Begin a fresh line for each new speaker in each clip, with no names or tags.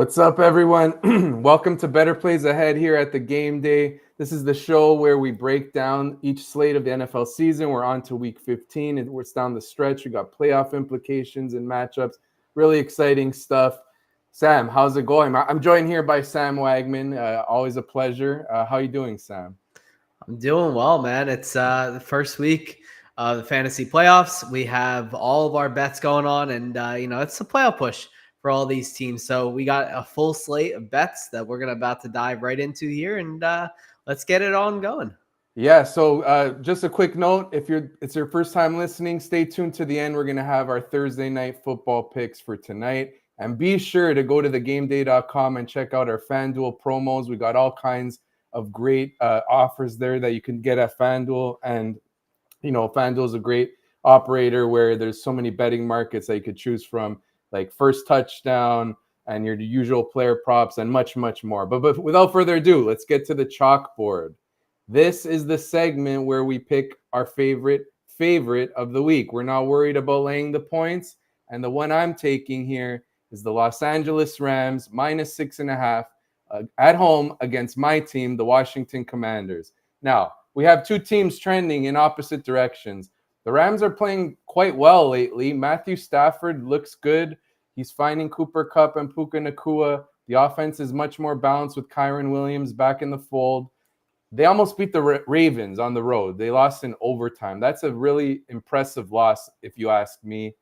What's up, everyone? Welcome to Better Plays Ahead here at the Game Day. This is the show where we break down each slate of the NFL season. We're on to week 15, and we're down the stretch. We got playoff implications and matchups. Really exciting stuff. Sam, how's it going? I'm joined here by Sam Wagman. Always a pleasure. How you doing, Sam?
I'm doing well, man. It's the first week of the fantasy playoffs. We have all of our bets going on, and it's a playoff push for all these teams. So we got a full slate of bets that we're about to dive right into here, and let's get it on going.
Yeah, so just a quick note, if it's your first time listening, stay tuned to the end. We're going to have our Thursday night football picks for tonight. And be sure to go to thegameday.com and check out our FanDuel promos. We got all kinds of great offers there that you can get at FanDuel. And, FanDuel is a great operator where there's so many betting markets that you could choose from, like first touchdown and your usual player props and much, much more. But without further ado, let's get to the chalkboard. This is the segment where we pick our favorite of the week. We're not worried about laying the points. And the one I'm taking here is the Los Angeles Rams -6.5 at home against my team, the Washington Commanders. Now, we have two teams trending in opposite directions. The Rams are playing quite well lately. Matthew Stafford looks good. He's finding Cooper Kupp and Puka Nacua. The offense is much more balanced with Kyren Williams back in the fold. They almost beat the Ravens on the road. They lost in overtime. That's a really impressive loss, if you ask me.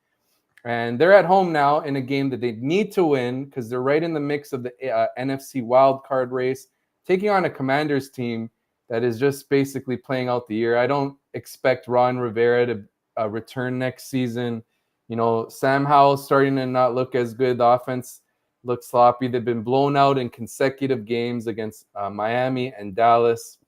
And they're at home now in a game that they need to win because they're right in the mix of the NFC wildcard race, taking on a Commanders team that is just basically playing out the year. I don't expect Ron Rivera to return next season. Sam Howell's starting to not look as good. The offense looks sloppy. They've been blown out in consecutive games against Miami and Dallas.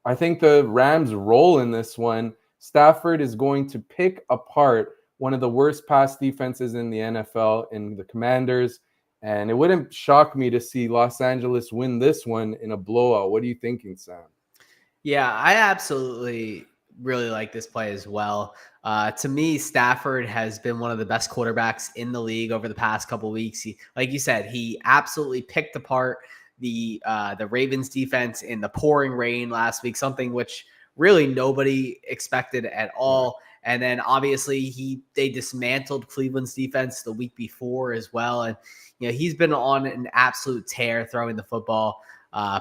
I think the Rams roll in this one. Stafford is going to pick apart one of the worst pass defenses in the NFL in the Commanders. And it wouldn't shock me to see Los Angeles win this one in a blowout. What are you thinking, Sam?
Yeah, I absolutely really like this play as well. To me, Stafford has been one of the best quarterbacks in the league over the past couple of weeks. Like you said, he absolutely picked apart the Ravens defense in the pouring rain last week, something which really nobody expected at all. And then obviously they dismantled Cleveland's defense the week before as well. And he's been on an absolute tear throwing the football.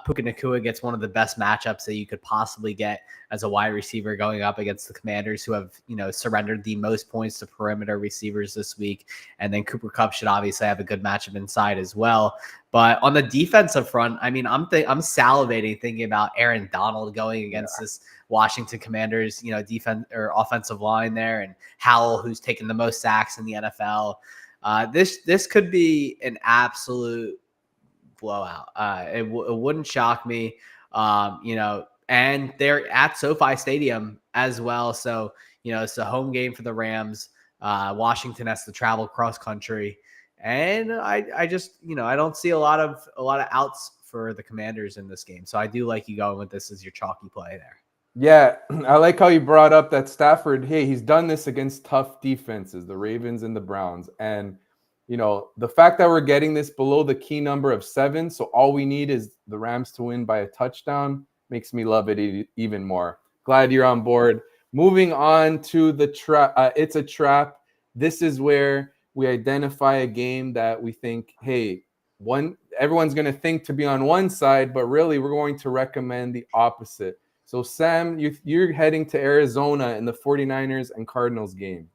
Puka Nacua gets one of the best matchups that you could possibly get as a wide receiver going up against the Commanders, who have surrendered the most points to perimeter receivers this week. And then Cooper Kupp should obviously have a good matchup inside as well. But on the defensive front, I mean, I'm salivating thinking about Aaron Donald going against this Washington Commanders, defense or offensive line there, and Howell, who's taken the most sacks in the NFL. This could be an absolute blowout. It wouldn't shock me, and they're at SoFi Stadium as well. So, it's a home game for the Rams. Washington has to travel cross country. And I just, I don't see a lot of outs for the Commanders in this game. So I do like you going with this as your chalky play there.
Yeah, I like how you brought up that Stafford, hey, he's done this against tough defenses, the Ravens and the Browns. And, the fact that we're getting this below the key number of 7, so all we need is the Rams to win by a touchdown, makes me love it even more. Glad you're on board. Moving on to the trap. It's a trap. This is where we identify a game that we think, hey, everyone's going to think to be on one side, but really we're going to recommend the opposite. So, Sam, you're heading to Arizona in the 49ers and Cardinals game.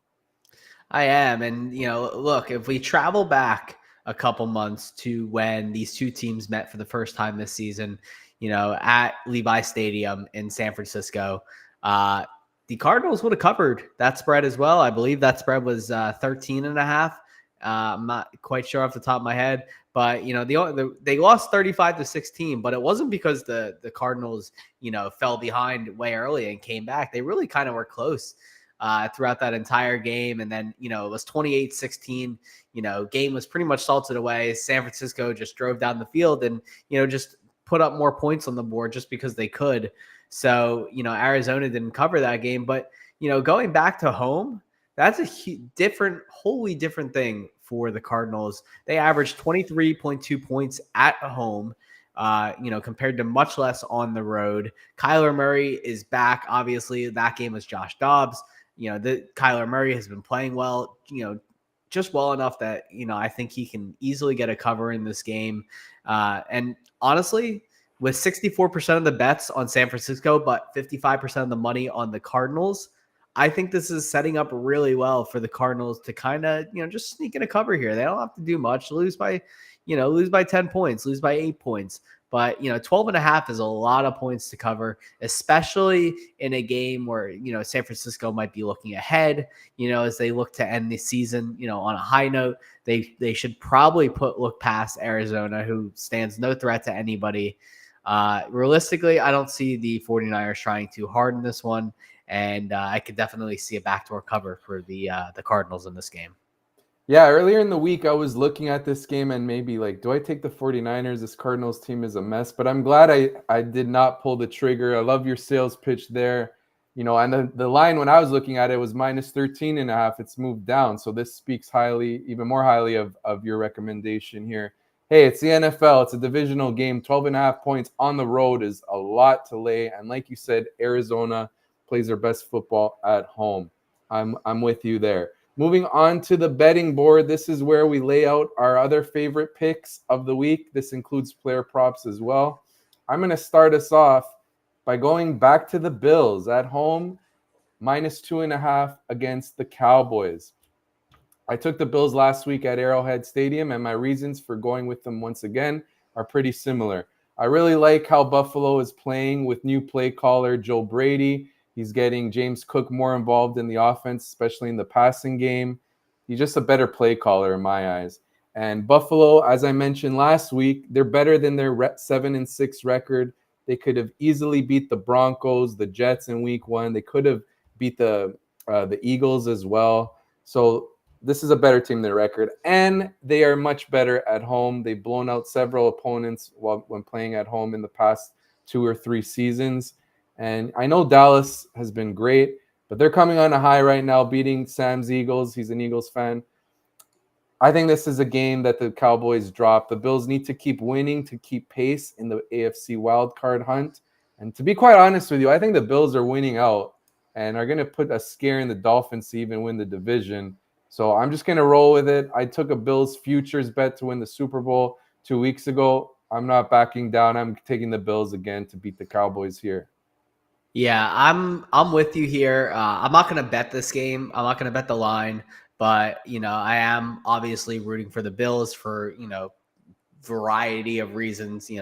I am. And, look, if we travel back a couple months to when these two teams met for the first time this season, at Levi Stadium in San Francisco, the Cardinals would have covered that spread as well. I believe that spread was 13.5. I'm not quite sure off the top of my head, but they lost 35-16, but it wasn't because the Cardinals fell behind way early and came back. They really kind of were close throughout that entire game, and then it was 28-16. Game was pretty much salted away. San Francisco just drove down the field and just put up more points on the board just because they could. So Arizona didn't cover that game, but going back to home, that's a wholly different thing for the Cardinals. They averaged 23.2 points at home. Compared to much less on the road. Kyler Murray is back. Obviously, that game was Josh Dobbs. Kyler Murray has been playing well, just well enough that, I think he can easily get a cover in this game. And honestly, with 64% of the bets on San Francisco, but 55% of the money on the Cardinals, I think this is setting up really well for the Cardinals to kind of, just sneak in a cover here. They don't have to do much. Lose by 10 points, lose by 8 points. But, 12.5 is a lot of points to cover, especially in a game where, San Francisco might be looking ahead, as they look to end the season, on a high note. They should probably look past Arizona, who stands no threat to anybody. Realistically, I don't see the 49ers trying too hard in this one. And I could definitely see a backdoor cover for the Cardinals in this game.
Yeah, earlier in the week, I was looking at this game and maybe like, do I take the 49ers? This Cardinals team is a mess, but I'm glad I did not pull the trigger. I love your sales pitch there. And the line when I was looking at it was minus 13.5. It's moved down. So this speaks even more highly of your recommendation here. Hey, it's the NFL. It's a divisional game. 12.5 points on the road is a lot to lay. And like you said, Arizona plays their best football at home. I'm with you there. Moving on to the betting board, this is where we lay out our other favorite picks of the week. This includes player props as well. I'm going to start us off by going back to the Bills at home, minus 2.5 against the Cowboys. I took the Bills last week at Arrowhead Stadium, and my reasons for going with them once again are pretty similar. I really like how Buffalo is playing with new play caller Joe Brady. He's getting James Cook more involved in the offense, especially in the passing game. He's just a better play caller in my eyes. And Buffalo, as I mentioned last week, they're better than their 7-6 record. They could have easily beat the Broncos, the Jets in week 1. They could have beat the Eagles as well. So this is a better team than their record. And they are much better at home. They've blown out several opponents when playing at home in the past 2 or 3 seasons. And I know Dallas has been great, but they're coming on a high right now, beating Sam's Eagles. He's an Eagles fan. I think this is a game that the Cowboys drop. The Bills need to keep winning to keep pace in the AFC wildcard hunt. And to be quite honest with you, I think the Bills are winning out and are going to put a scare in the Dolphins to even win the division. So I'm just going to roll with it. I took a Bills futures bet to win the Super Bowl 2 weeks ago. I'm not backing down. I'm taking the Bills again to beat the Cowboys here.
Yeah, I'm with you here. I'm not going to bet this game. I'm not going to bet the line, but I am obviously rooting for the Bills for variety of reasons. The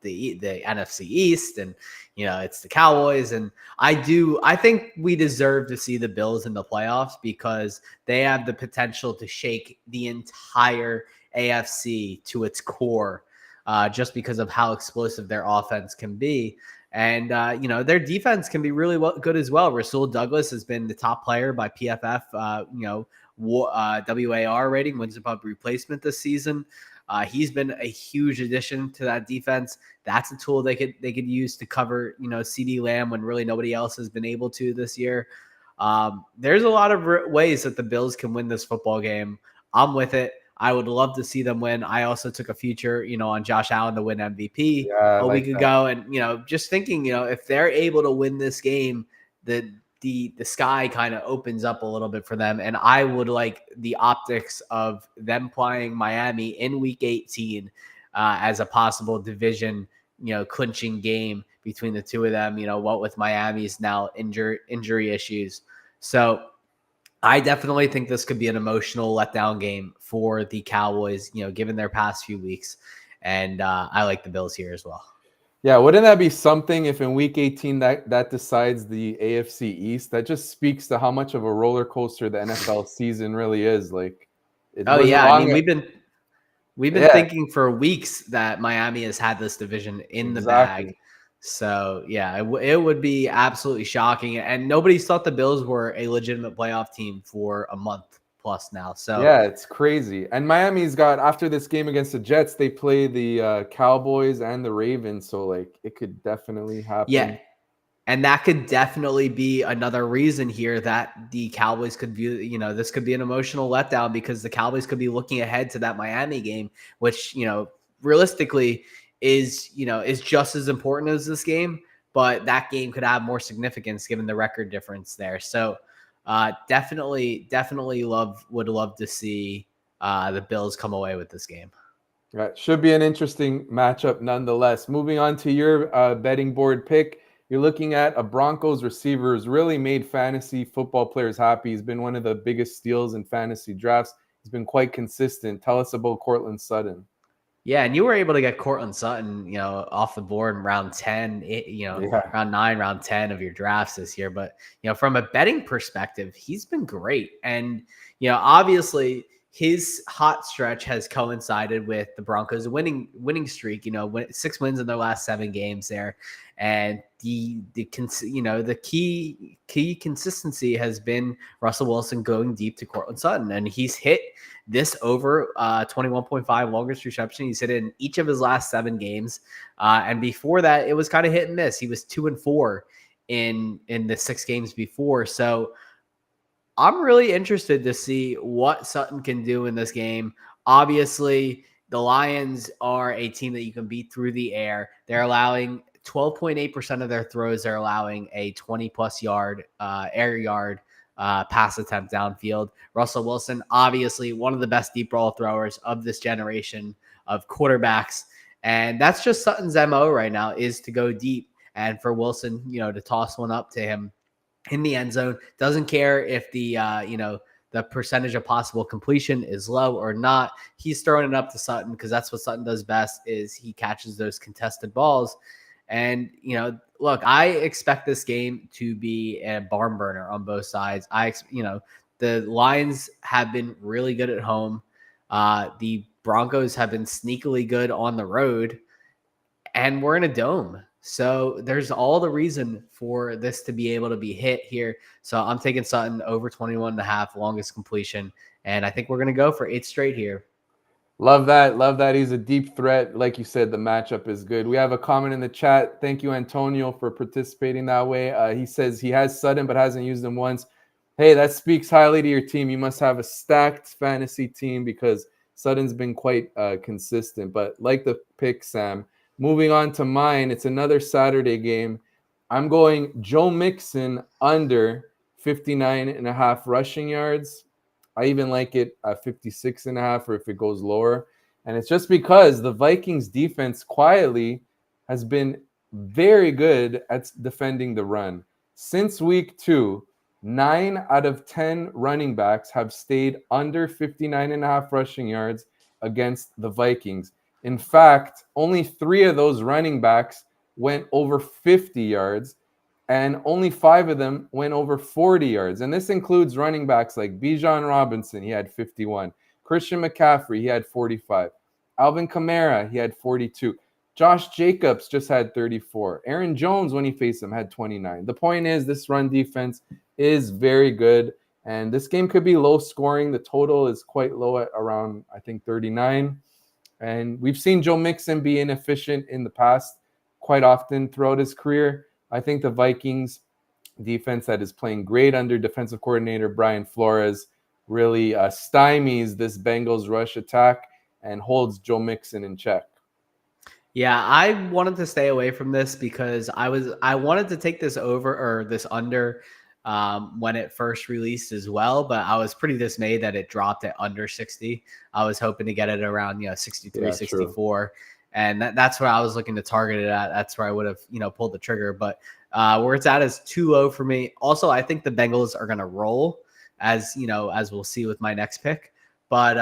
NFC East, and it's the Cowboys, and I think we deserve to see the Bills in the playoffs because they have the potential to shake the entire AFC to its core, just because of how explosive their offense can be. And, their defense can be really good as well. Rasul Douglas has been the top player by PFF, WAR rating, wins above replacement this season. He's been a huge addition to that defense. That's a tool they could use to cover, CeeDee Lamb when really nobody else has been able to this year. There's a lot of ways that the Bills can win this football game. I'm with it. I would love to see them win. I also took a future, on Josh Allen to win MVP a week ago. And, just thinking, if they're able to win this game, the sky kind of opens up a little bit for them. And I would like the optics of them playing Miami in week 18 as a possible division, clinching game between the two of them, what with Miami's now injury issues. So I definitely think this could be an emotional letdown game for the Cowboys, given their past few weeks. And I like the Bills here as well.
Yeah, wouldn't that be something if in week 18 that decides the AFC East? That just speaks to how much of a roller coaster the NFL season really is. Like,
we've been thinking for weeks that Miami has had this division in the bag. So, yeah, it would be absolutely shocking. And nobody's thought the Bills were a legitimate playoff team for a month plus now. So,
yeah, it's crazy. And Miami's got, after this game against the Jets, they play the Cowboys and the Ravens. So, like, it could definitely happen.
Yeah. And that could definitely be another reason here that the Cowboys could view, this could be an emotional letdown because the Cowboys could be looking ahead to that Miami game, which, realistically is just as important as this game, but that game could have more significance given the record difference there. So definitely would love to see the Bills come away with this game.
Right. Should be an interesting matchup nonetheless. Moving on to your betting board pick. You're looking at a Broncos receiver who's really made fantasy football players happy. He's been one of the biggest steals in fantasy drafts. He's been quite consistent. Tell us about Courtland Sutton.
Yeah, and you were able to get Courtland Sutton, off the board in round 10, round 9, round 10 of your drafts this year. But, from a betting perspective, he's been great. And, obviously his hot stretch has coincided with the Broncos' winning streak, 6 wins in their last 7 games there. And the key consistency has been Russell Wilson going deep to Courtland Sutton, and he's hit this over 21.5 longest reception. He's hit it in each of his last 7 games, and before that, it was kind of hit and miss. He was 2-4 in the 6 games before. So I'm really interested to see what Sutton can do in this game. Obviously, the Lions are a team that you can beat through the air. They're allowing 12.8% of their throws are allowing a 20-plus yard air yard pass attempt downfield. Russell Wilson, obviously one of the best deep ball throwers of this generation of quarterbacks. And that's just Sutton's MO right now, is to go deep. And for Wilson, to toss one up to him in the end zone. Doesn't care if the percentage of possible completion is low or not. He's throwing it up to Sutton because that's what Sutton does best, is he catches those contested balls. And, look, I expect this game to be a barn burner on both sides. The Lions have been really good at home. The Broncos have been sneakily good on the road, and we're in a dome. So there's all the reason for this to be able to be hit here. So I'm taking Sutton over 21.5 longest completion. And I think we're going to go for 8 straight here.
Love that. Love that. He's a deep threat. Like you said, the matchup is good. We have a comment in the chat. Thank you, Antonio, for participating that way. He says he has Sutton but hasn't used him once. Hey, that speaks highly to your team. You must have a stacked fantasy team because Sutton's been quite consistent. But like the pick, Sam, moving on to mine, it's another Saturday game. I'm going Joe Mixon under 59.5 rushing yards. I even like it at 56.5 or if it goes lower. And it's just because the Vikings defense quietly has been very good at defending the run. Since week 2, 9 out of 10 running backs have stayed under 59.5 rushing yards against the Vikings. In fact, only 3 of those running backs went over 50 yards, and only 5 of them went over 40 yards. And this includes running backs like Bijan Robinson, he had 51. Christian McCaffrey, he had 45. Alvin Kamara, he had 42. Josh Jacobs just had 34. Aaron Jones, when he faced him, had 29. The point is, this run defense is very good, and this game could be low scoring. The total is quite low at around, I think, 39. And we've seen Joe Mixon be inefficient in the past quite often throughout his career. I think the Vikings defense that is playing great under defensive coordinator Brian Flores really stymies this Bengals rush attack and holds Joe Mixon in check.
Yeah, I wanted to stay away from this because I wanted to take this over or this under when it first released as well, but I was pretty dismayed that it dropped at under 60. I was hoping to get it around 63, 64. And that's where I was looking to target it at. That's where I would have, pulled the trigger. But where it's at is too low for me. Also, I think the Bengals are going to roll, as we'll see with my next pick. But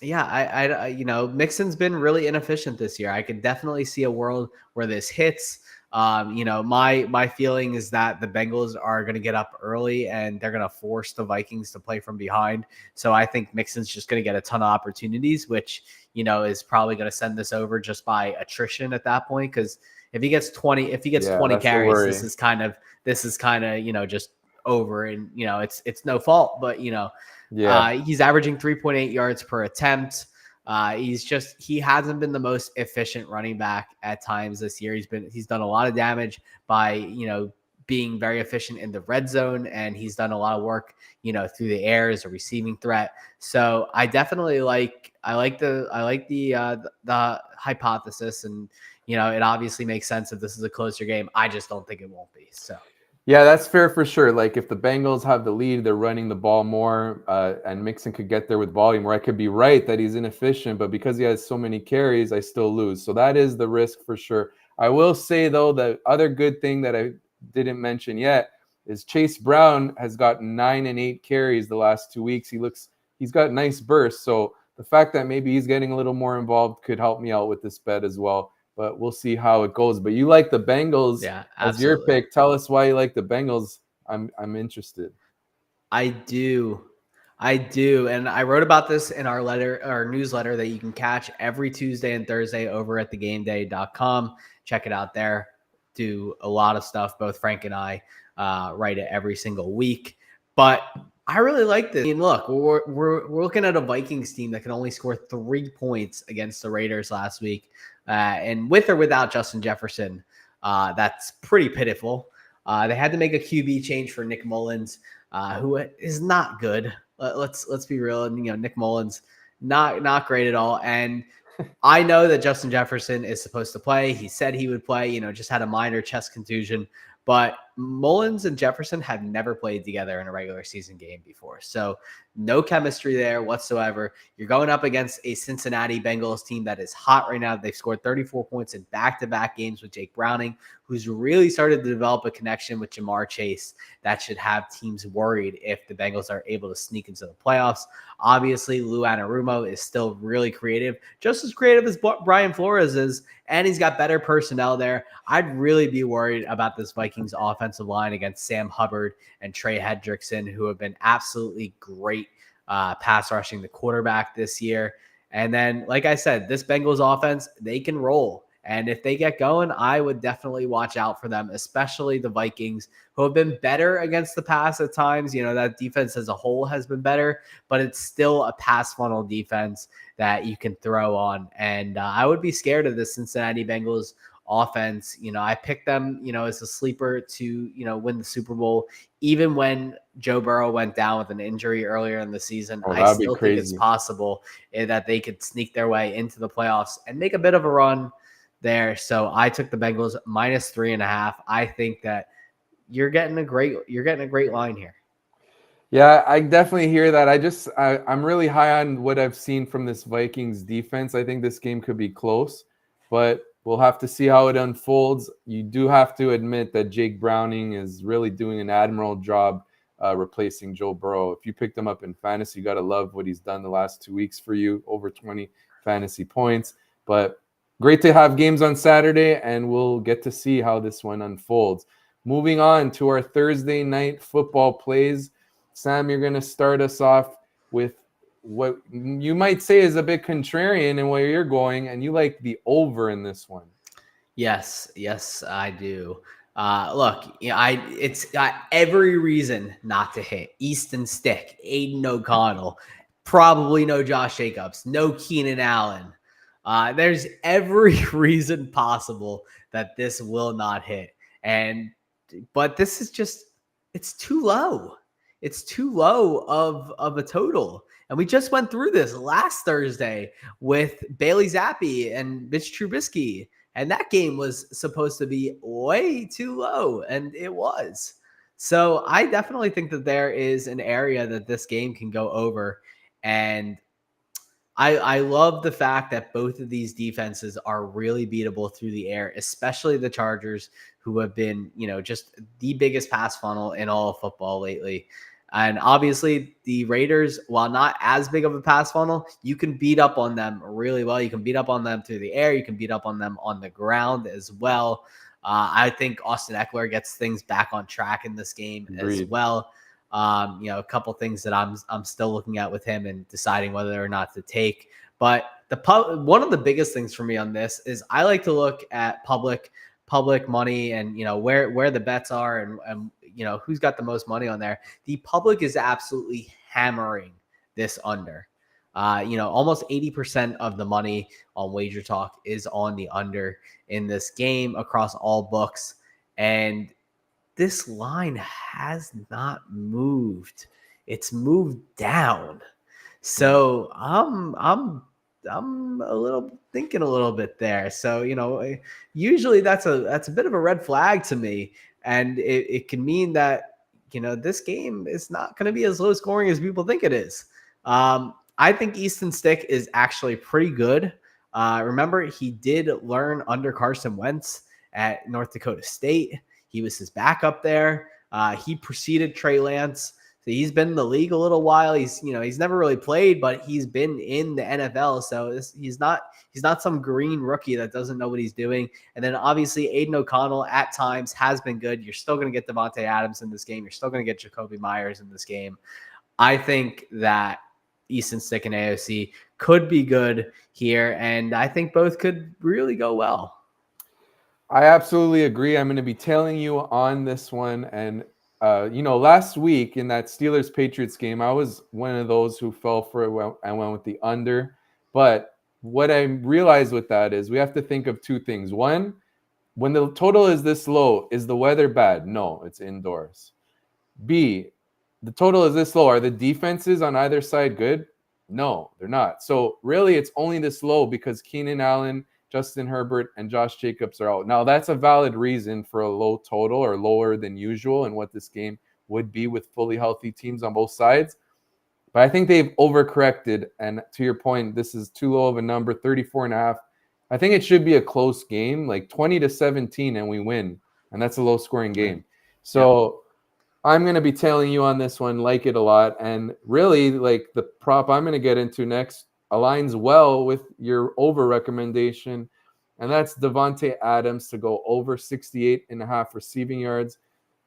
Mixon's been really inefficient this year. I could definitely see a world where this hits. My feeling is that the Bengals are going to get up early and they're going to force the Vikings to play from behind. So I think Mixon's just going to get a ton of opportunities, which, is probably going to send this over just by attrition at that point. Cause if he gets 20 carries, this is kind of, just over, and, it's no fault, but he's averaging 3.8 yards per attempt. He hasn't been the most efficient running back at times this year. He's done a lot of damage by, being very efficient in the red zone, and he's done a lot of work, through the air as a receiving threat. So I definitely I like the hypothesis, and it obviously makes sense if this is a closer game. I just don't think it won't be. So.
Yeah, that's fair for sure. Like if the Bengals have the lead, they're running the ball more, and Mixon could get there with volume. Where I could be right that he's inefficient, but because he has so many carries, I still lose. So that is the risk for sure. I will say though, the other good thing that I didn't mention yet is Chase Brown has got 9 and 8 carries the last 2 weeks. He's got nice bursts. So the fact that maybe he's getting a little more involved could help me out with this bet as well. But we'll see how it goes. But you like the Bengals as your pick. Tell us why you like the Bengals. I'm interested.
I do. And I wrote about this in our newsletter that you can catch every Tuesday and Thursday over at thegameday.com. Check it out there. Do a lot of stuff. Both Frank and I write it every single week. But I really like this. I mean, look, we're looking at a Vikings team that can only score 3 points against the Raiders last week. And with or without Justin Jefferson, that's pretty pitiful. They had to make a QB change for Nick Mullins, who is not good. Let's be real. And, Nick Mullins, not great at all. And I know that Justin Jefferson is supposed to play. He said he would play, just had a minor chest contusion. But Mullins and Jefferson have never played together in a regular season game before. So no chemistry there whatsoever. You're going up against a Cincinnati Bengals team that is hot right now. They've scored 34 points in back-to-back games with Jake Browning, who's really started to develop a connection with Jamar Chase that should have teams worried if the Bengals are able to sneak into the playoffs. Obviously, Lou Anarumo is still really creative, just as creative as Brian Flores is, and he's got better personnel there. I'd really be worried about this Vikings offensive line against Sam Hubbard and Trey Hendrickson, who have been absolutely great pass rushing the quarterback this year. And then, like I said, this Bengals offense, they can roll. And if they get going, I would definitely watch out for them, especially the Vikings, who have been better against the pass at times. That defense as a whole has been better, but it's still a pass funnel defense that you can throw on. And I would be scared of the Cincinnati Bengals offense. I picked them, as a sleeper to, win the Super Bowl, even when Joe Burrow went down with an injury earlier in the season. I still think it's possible that they could sneak their way into the playoffs and make a bit of a run there. So I took the Bengals -3.5. I think that you're getting a great line here.
Yeah, I definitely hear that. I'm really high on what I've seen from this Vikings defense. I think this game could be close, but we'll have to see how it unfolds. You do have to admit that Jake Browning is really doing an admirable job replacing Joe Burrow. If you picked him up in fantasy, you got to love what he's done the last 2 weeks for you, over 20 fantasy points. But great to have games on Saturday, and we'll get to see how this one unfolds. Moving on to our Thursday night football plays. Sam, you're going to start us off with what you might say is a bit contrarian in where you're going, and you like the over in this one.
Yes, I do. Look, it's got every reason not to hit. Easton Stick, Aiden O'Connell, probably no Josh Jacobs, no Keenan Allen. There's every reason possible that this will not hit. But this is just, it's too low. It's too low of a total. And we just went through this last Thursday with Bailey Zappi and Mitch Trubisky. And that game was supposed to be way too low, and it was. So I definitely think that there is an area that this game can go over. And I love the fact that both of these defenses are really beatable through the air, especially the Chargers, who have been, just the biggest pass funnel in all of football lately. And obviously the Raiders, while not as big of a pass funnel, you can beat up on them really well. You can beat up on them through the air. You can beat up on them on the ground as well. I think Austin Eckler gets things back on track in this game as well. A couple things that I'm still looking at with him and deciding whether or not to take. But one of the biggest things for me on this is I like to look at public money and where the bets are and who's got the most money on there. The public is absolutely hammering this under. Almost 80% of the money on Wager Talk is on the under in this game across all books. And this line has not moved. It's moved down. So I'm thinking a little bit there. So, usually that's a bit of a red flag to me. And it can mean that, this game is not going to be as low scoring as people think it is. I think Easton Stick is actually pretty good. Remember, he did learn under Carson Wentz at North Dakota State. He was his backup there. He preceded Trey Lance. So he's been in the league a little while. He's never really played, but he's been in the NFL. So he's not some green rookie that doesn't know what he's doing. And then obviously Aiden O'Connell at times has been good. You're still going to get Devontae Adams in this game. You're still going to get Jacoby Myers in this game. I think that Easton Stick and AOC could be good here, and I think both could really go well.
I absolutely agree. I'm going to be tailing you on this one. And, last week in that Steelers-Patriots game, I was one of those who fell for it and went with the under. But what I realized with that is we have to think of two things. One, when the total is this low, is the weather bad? No, it's indoors. B, the total is this low. Are the defenses on either side good? No, they're not. So really, it's only this low because Keenan Allen, Justin Herbert, and Josh Jacobs are out. Now, that's a valid reason for a low total or lower than usual and what this game would be with fully healthy teams on both sides. But I think they've overcorrected. And to your point, this is too low of a number, 34.5. I think it should be a close game, like 20-17, and we win. And that's a low-scoring game. So I'm going to be tailing you on this one, like it a lot. And really, like the prop I'm going to get into next aligns well with your over recommendation, and that's Devontae Adams to go over 68.5 receiving yards.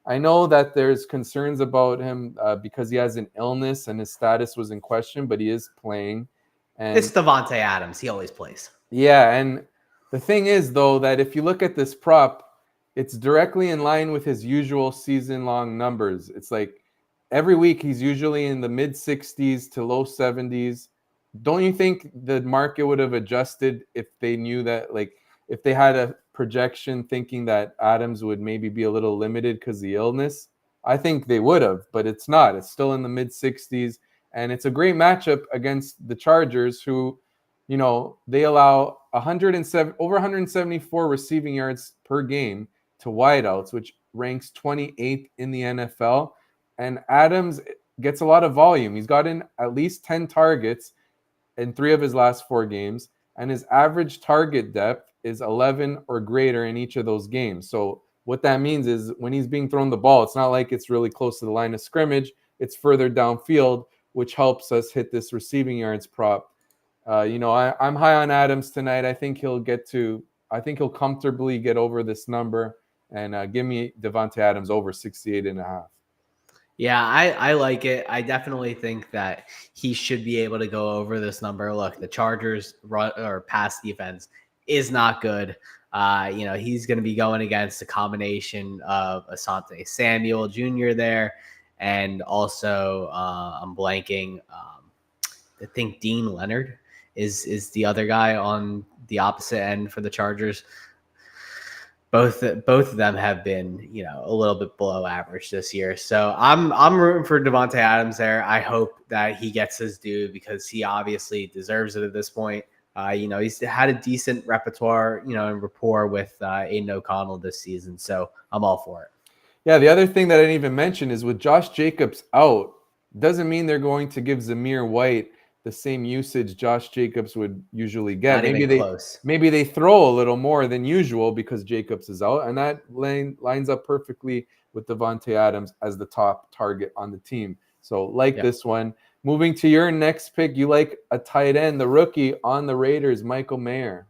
I know that there's concerns about him because he has an illness and his status was in question, but he is playing. And
it's Devontae Adams. He always plays.
Yeah, and the thing is, though, that if you look at this prop, it's directly in line with his usual season-long numbers. It's like every week he's usually in the mid-60s to low 70s. Don't you think the market would have adjusted if they knew that, like, if they had a projection thinking that Adams would maybe be a little limited because of the illness? I think they would have, but it's not. It's still in the mid-60s, and it's a great matchup against the Chargers, who, they allow over 174 receiving yards per game to wideouts, which ranks 28th in the NFL. And Adams gets a lot of volume. He's gotten at least 10 targets in 3 of his last 4 games, and his average target depth is 11 or greater in each of those games. So what that means is when he's being thrown the ball, it's not like it's really close to the line of scrimmage. It's further downfield, which helps us hit this receiving yards prop. I'm high on Adams tonight. I think he'll comfortably get over this number, and give me Devontae Adams over 68.5.
Yeah, I like it. I definitely think that he should be able to go over this number. Look, the Chargers run or pass defense is not good. He's going to be going against a combination of Asante Samuel Jr. there, and also I'm blanking. I think Dean Leonard is the other guy on the opposite end for the Chargers. Both of them have been, a little bit below average this year. So I'm rooting for Devontae Adams there. I hope that he gets his due because he obviously deserves it at this point. He's had a decent repertoire, and rapport with Aiden O'Connell this season. So I'm all for it.
Yeah, the other thing that I didn't even mention is with Josh Jacobs out, doesn't mean they're going to give Zamir White the same usage Josh Jacobs would usually get. Maybe they throw a little more than usual because Jacobs is out, and that lines up perfectly with Devontae Adams as the top target on the team. So this one. Moving to your next pick, you like a tight end, the rookie on the Raiders, Michael Mayer.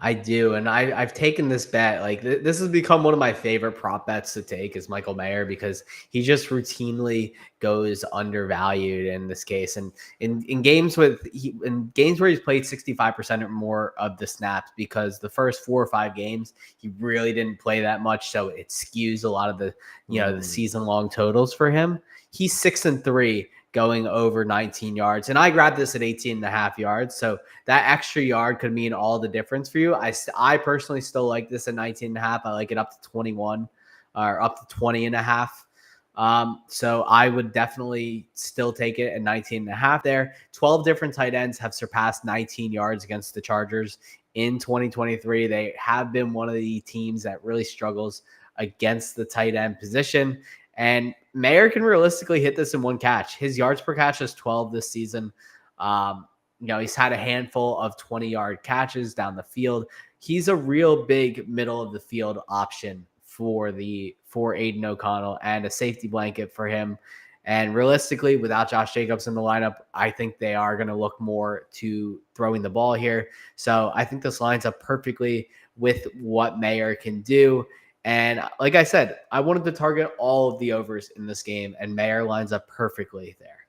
I do, and I've taken this bet. Like this has become one of my favorite prop bets to take is Michael Mayer because he just routinely goes undervalued in this case. And in games where he's played 65% or more of the snaps, because the first 4 or 5 games he really didn't play that much, so it skews a lot of the the season long totals for him. He's 6-3 going over 19 yards. And I grabbed this at 18.5 yards. So that extra yard could mean all the difference for you. I personally still like this at 19.5. I like it up to 21 or up to 20.5. So I would definitely still take it at 19.5 there. 12 different tight ends have surpassed 19 yards against the Chargers in 2023. They have been one of the teams that really struggles against the tight end position. And Mayer can realistically hit this in one catch. His yards per catch is 12 this season. He's had a handful of 20-yard catches down the field. He's a real big middle of the field option for Aiden O'Connell and a safety blanket for him. And realistically, without Josh Jacobs in the lineup, I think they are going to look more to throwing the ball here. So I think this lines up perfectly with what Mayer can do. And like I said, I wanted to target all of the overs in this game, and Mayer lines up perfectly there.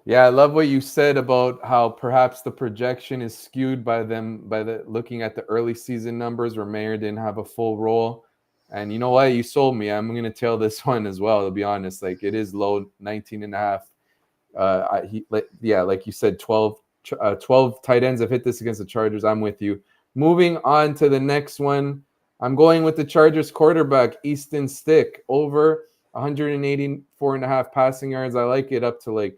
Yeah, I love what you said about how perhaps the projection is skewed by the looking at the early season numbers where Mayer didn't have a full role. And you know what? You sold me. I'm going to tail this one as well, to be honest. Like, it is low, 19.5. Like you said, 12 tight ends have hit this against the Chargers. I'm with you. Moving on to the next one. I'm going with the Chargers quarterback, Easton Stick, over 184.5 passing yards. I like it up to like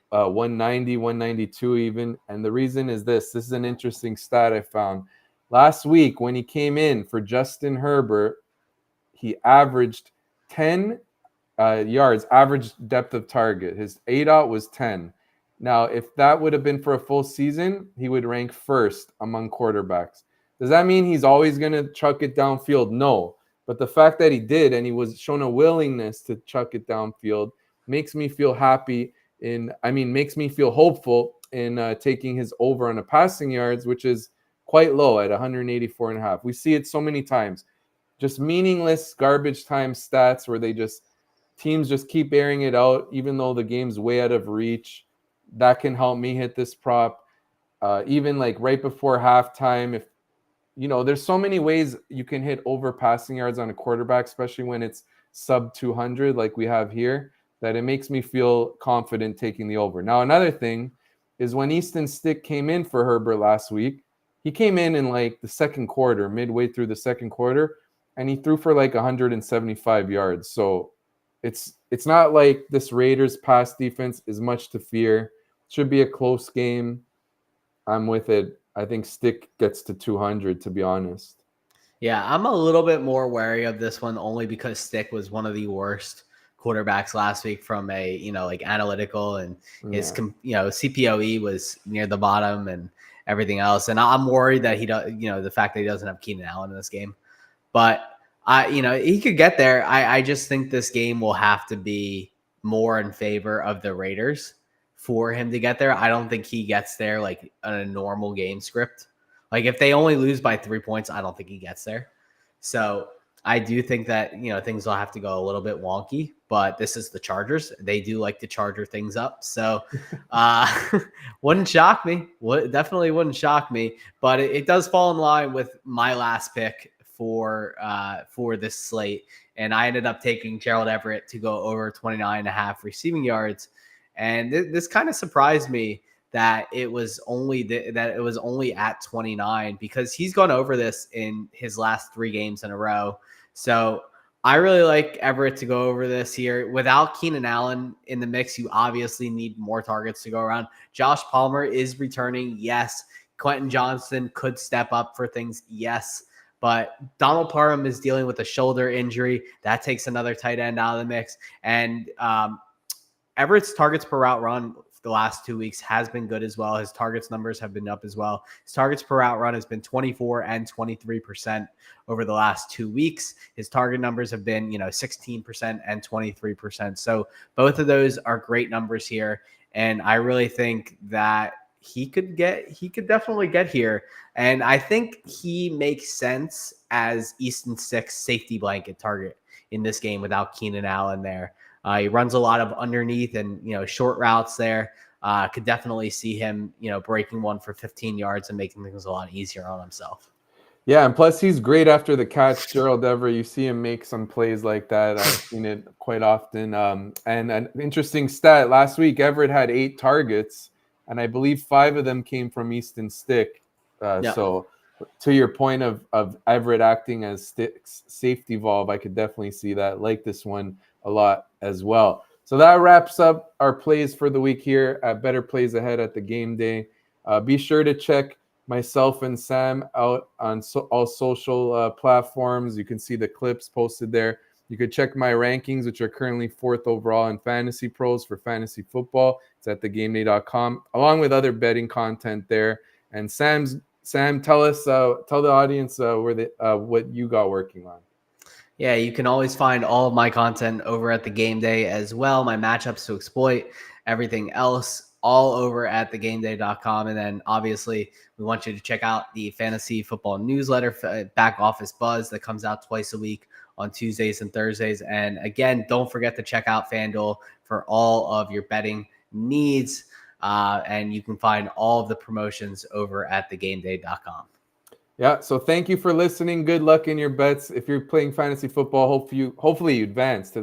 190, 192 even. And the reason is this is an interesting stat I found. Last week, when he came in for Justin Herbert, he averaged 10 yards, average depth of target. His ADOT was 10. Now, if that would have been for a full season, he would rank first among quarterbacks. Does that mean he's always going to chuck it downfield? No. But the fact that he did, and he was shown a willingness to chuck it downfield, makes me feel makes me feel hopeful in taking his over on the passing yards, which is quite low at 184.5. We see it so many times. Just meaningless garbage time stats where teams just keep airing it out, even though the game's way out of reach. That can help me hit this prop. Even like right before halftime, if there's so many ways you can hit over passing yards on a quarterback, especially when it's sub 200 like we have here, that it makes me feel confident taking the over. Now, another thing is when Easton Stick came in for Herbert last week, he came in like the second quarter, midway through the second quarter, and he threw for like 175 yards. So it's not like this Raiders pass defense is much to fear. Should be a close game. I'm with it. I think Stick gets to 200, to be honest.
Yeah, I'm a little bit more wary of this one only because Stick was one of the worst quarterbacks last week from a, analytical, and his, CPOE was near the bottom and everything else. And I'm worried that he does, the fact that he doesn't have Keenan Allen in this game. But he could get there. I just think this game will have to be more in favor of the Raiders for him to get there. I don't think he gets there like on a normal game script. Like if they only lose by 3 points, I don't think he gets there. So I do think that, things will have to go a little bit wonky, but this is the Chargers. They do like to charger things up. So wouldn't shock me. Definitely wouldn't shock me, but it does fall in line with my last pick for this slate. And I ended up taking Gerald Everett to go over 29.5 receiving yards. And this kind of surprised me that it was only at 29, because he's gone over this in his last 3 games in a row. So I really like Everett to go over this here. Without Keenan Allen in the mix, you obviously need more targets to go around. Josh Palmer is returning. Yes. Quentin Johnston could step up for things. Yes. But Donald Parham is dealing with a shoulder injury. That takes another tight end out of the mix. And Everett's targets per route run the last 2 weeks has been good as well. His targets numbers have been up as well. His targets per route run has been 24 and 23% over the last 2 weeks. His target numbers have been, 16% and 23%. So both of those are great numbers here. And I really think that he could definitely get here. And I think he makes sense as Easton Stick's safety blanket target in this game without Keenan Allen there. He runs a lot of underneath and, short routes there. Could definitely see him, breaking one for 15 yards and making things a lot easier on himself.
Yeah, and plus he's great after the catch, Gerald Everett. You see him make some plays like that. I've seen it quite often. And an interesting stat, last week Everett had 8 targets, and I believe 5 of them came from Easton Stick.
Yeah.
So to your point of Everett acting as Stick's safety valve, I could definitely see that. Like this one a lot as well. So that wraps up our plays for the week here at Better Plays Ahead at the Game Day. Be sure to check myself and Sam out on all social platforms. You can see the clips posted there. You could check my rankings, which are currently 4th overall in Fantasy Pros for fantasy football. It's at thegameday.com, along with other betting content there. And Sam, tell the audience what you got working on.
Yeah, you can always find all of my content over at the Game Day as well. My matchups to exploit, everything else, all over at thegameday.com. And then obviously, we want you to check out the fantasy football newsletter, Back Office Buzz, that comes out twice a week on Tuesdays and Thursdays. And again, don't forget to check out FanDuel for all of your betting needs. And you can find all of the promotions over at thegameday.com.
Yeah, so thank you for listening. Good luck in your bets. If you're playing fantasy football, hopefully you advance to the